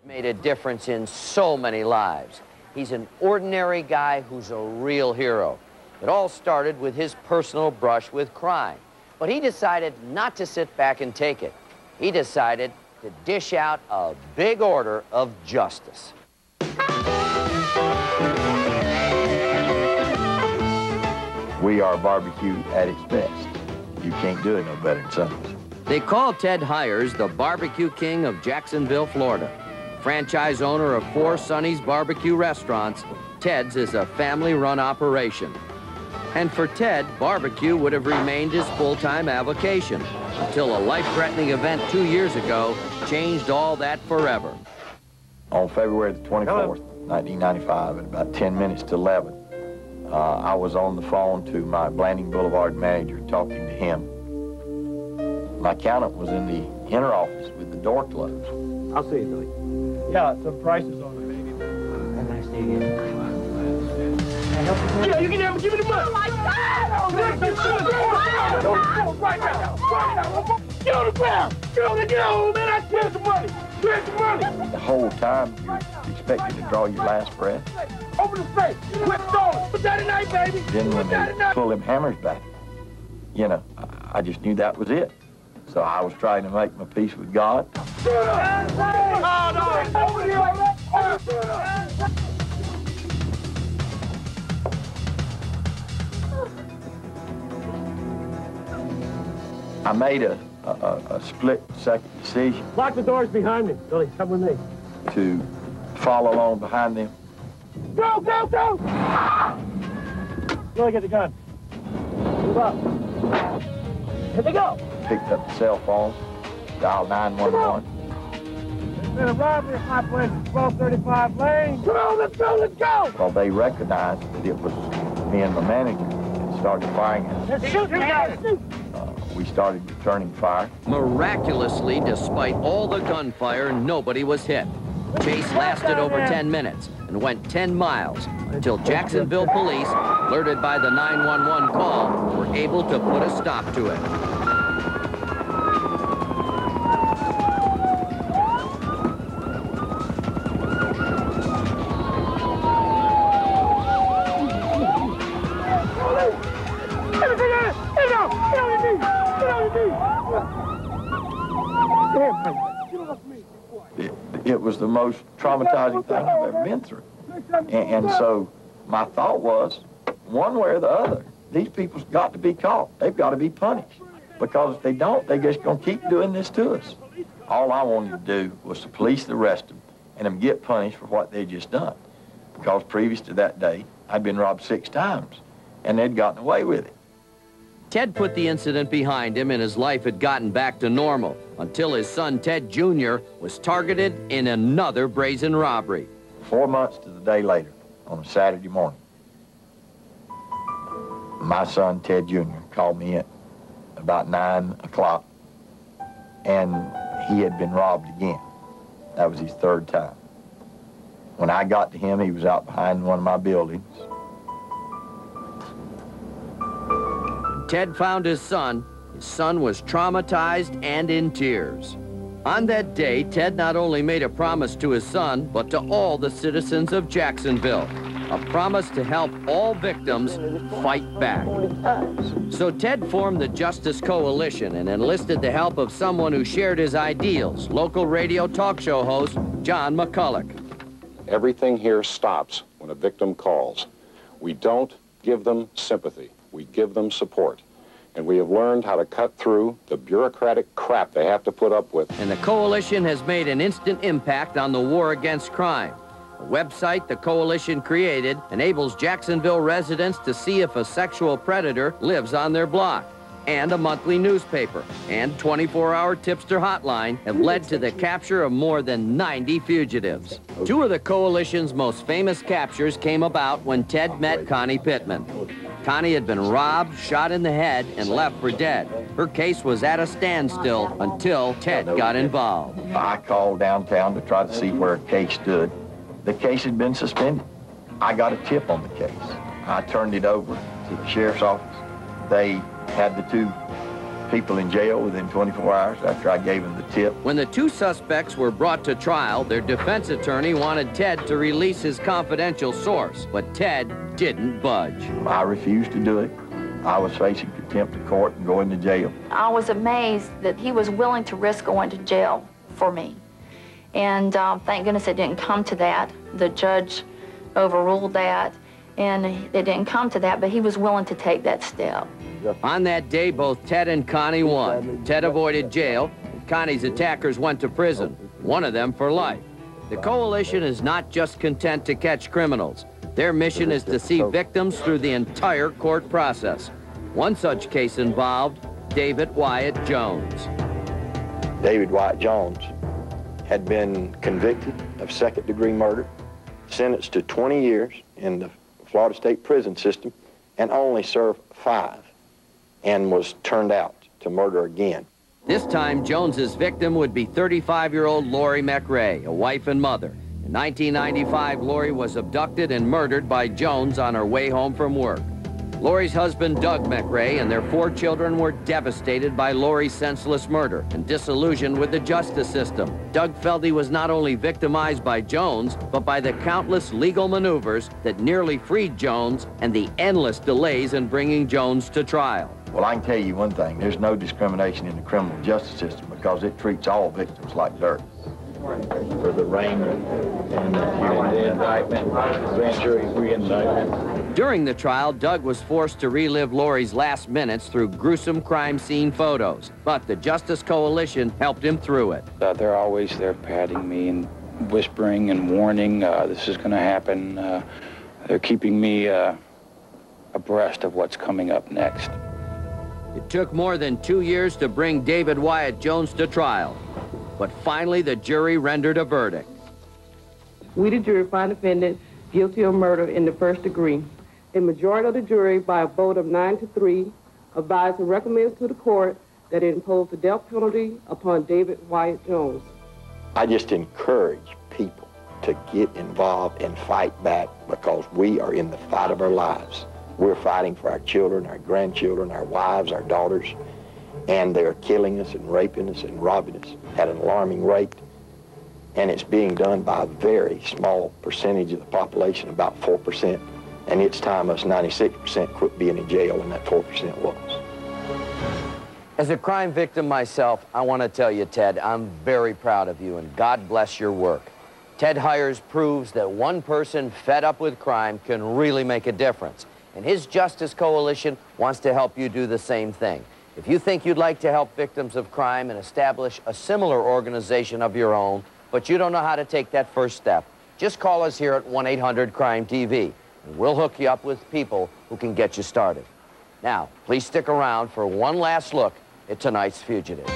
Made a difference in so many lives. He's an ordinary guy who's a real hero. It all started with his personal brush with crime. But he decided not to sit back and take it. He decided to dish out a big order of justice. We are barbecue at its best. You can't do it no better than Sonny's. They call Ted Hires the barbecue king of Jacksonville, Florida. Franchise owner of 4 Sonny's barbecue restaurants, Ted's is a family-run operation. And for Ted, barbecue would have remained his full-time avocation until a life-threatening event 2 years ago changed all that forever. On February the 24th, 1995, at about 10 minutes to 11, I was on the phone to my Blanding Boulevard manager talking to him. My accountant was in the inner office with the door closed. I'll see you, Billy. Yeah, some prices on the baby. Have a nice day again. Yeah, you can have give me the money. Oh my God! Right now. Get on the ground. Get on, man. I swear some money. Swear some money. The whole time you're expecting to draw your last breath. Open the safe. Quit stalling. Put that in night, baby. Then when they pull them hammers back, you know, I just knew that was it. So I was trying to make my peace with God. I made a split-second decision. Lock the doors behind me. Billy, come with me. To follow along behind them. Go, go, go! Billy, get the gun. Move up. Here they go. Picked up the cell phone, dialed 911. There's been a robbery at my place at 1235 Lane. Come on, let's go, let's go! Well, they recognized that it was me and my manager and started firing at us. Shoot, man! We started returning fire. Miraculously, despite all the gunfire, nobody was hit. Chase lasted over 10 minutes and went 10 miles until Jacksonville police, alerted by the 911 call, were able to put a stop to it. It was the most traumatizing thing I've ever been through. And so my thought was, one way or the other, these people's got to be caught. They've got to be punished. Because if they don't, they're just going to keep doing this to us. All I wanted to do was to police arrest them and them get punished for what they'd just done. Because previous to that day, I'd been robbed 6 times, and they'd gotten away with it. Ted put the incident behind him and his life had gotten back to normal until his son, Ted Jr., was targeted in another brazen robbery. 4 months to the day later, on a Saturday morning, my son, Ted Jr., called me in about 9 o'clock, and he had been robbed again. That was his 3rd time. When I got to him, he was out behind one of my buildings. Ted found his son was traumatized and in tears. On that day, Ted not only made a promise to his son, but to all the citizens of Jacksonville. A promise to help all victims fight back. So Ted formed the Justice Coalition and enlisted the help of someone who shared his ideals, local radio talk show host John McCulloch. Everything here stops when a victim calls. We don't give them sympathy. We give them support. And we have learned how to cut through the bureaucratic crap they have to put up with. And the coalition has made an instant impact on the war against crime. A website the coalition created enables Jacksonville residents to see if a sexual predator lives on their block. And a monthly newspaper and 24-hour tipster hotline have led to the capture of more than 90 fugitives. 2 of the coalition's most famous captures came about when Ted met Connie Pittman. Connie had been robbed, shot in the head, and left for dead. Her case was at a standstill until Ted got involved. I called downtown to try to see where a case stood. The case had been suspended. I got a tip on the case. I turned it over to the sheriff's office. They had the 2 people in jail within 24 hours after I gave them the tip. When the two suspects were brought to trial, their defense attorney wanted Ted to release his confidential source, but Ted didn't budge. I refused to do it. I was facing contempt of court and going to jail. I was amazed that he was willing to risk going to jail for me. And thank goodness it didn't come to that. The judge overruled that, and it didn't come to that, but he was willing to take that step. On that day, both Ted and Connie won. Ted avoided jail, and Connie's attackers went to prison, one of them for life. The coalition is not just content to catch criminals. Their mission is to see victims through the entire court process. One such case involved David Wyatt Jones. David Wyatt Jones had been convicted of second-degree murder, sentenced to 20 years in the Florida State prison system, and only served 5, and was turned out to murder again. This time, Jones's victim would be 35-year-old Lori McRae, a wife and mother. In 1995, Lori was abducted and murdered by Jones on her way home from work. Lori's husband, Doug McRae, and their 4 children were devastated by Lori's senseless murder and disillusioned with the justice system. Doug felt he was not only victimized by Jones, but by the countless legal maneuvers that nearly freed Jones and the endless delays in bringing Jones to trial. Well, I can tell you one thing. There's no discrimination in the criminal justice system because it treats all victims like dirt. For the arraignment and the indictment, grand jury re-indictment. During the trial, Doug was forced to relive Lori's last minutes through gruesome crime scene photos, but the Justice Coalition helped him through it. They're always there patting me and whispering and warning, this is going to happen. They're keeping me abreast of what's coming up next. It took more than 2 years to bring David Wyatt Jones to trial, but finally the jury rendered a verdict. We, the jury, find defendant guilty of murder in the first degree. A majority of the jury, by a vote of 9-3, advised and recommends to the court that it impose the death penalty upon David Wyatt Jones. I just encourage people to get involved and fight back because we are in the fight of our lives. We're fighting for our children, our grandchildren, our wives, our daughters, and they're killing us and raping us and robbing us at an alarming rate. And it's being done by a very small percentage of the population, about 4%. And it's time us 96% quit being in jail, and that 4% was. As a crime victim myself, I want to tell you, Ted, I'm very proud of you, and God bless your work. Ted Hires proves that one person fed up with crime can really make a difference. And his Justice Coalition wants to help you do the same thing. If you think you'd like to help victims of crime and establish a similar organization of your own, but you don't know how to take that first step, just call us here at 1-800-CRIME-TV, and we'll hook you up with people who can get you started. Now, please stick around for one last look at tonight's fugitives.